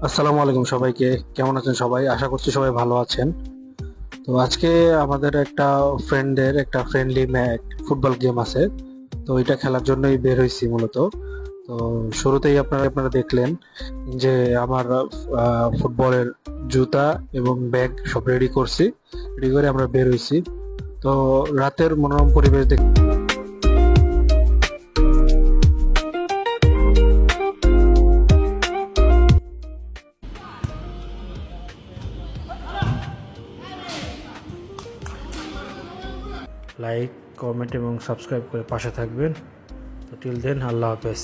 আসসালামু আলাইকুম সবাইকে। কেমন আছেন সবাই? আশা করছি সবাই ভালো আছেন। তো আজকে আমাদের একটা ফ্রেন্ডের একটা ফ্রেন্ডলি ম্যাচ ফুটবল গেম আছে। তো এটা খেলার জন্যই বের হয়েছি মূলত। তো শুরুতেই আপনারা আপনারা দেখলেন যে আমার ফুটবলের জুতা এবং ব্যাগ সব রেডি করছি। রেডি করে আমরা বের হয়েছি। তো রাতের মনোরম পরিবেশ দেখতে লাইক, কমেন্ট এবং সাবস্ক্রাইব করে পাশে থাকবেন। তো টিল দেন, আল্লাহ হাফেজ।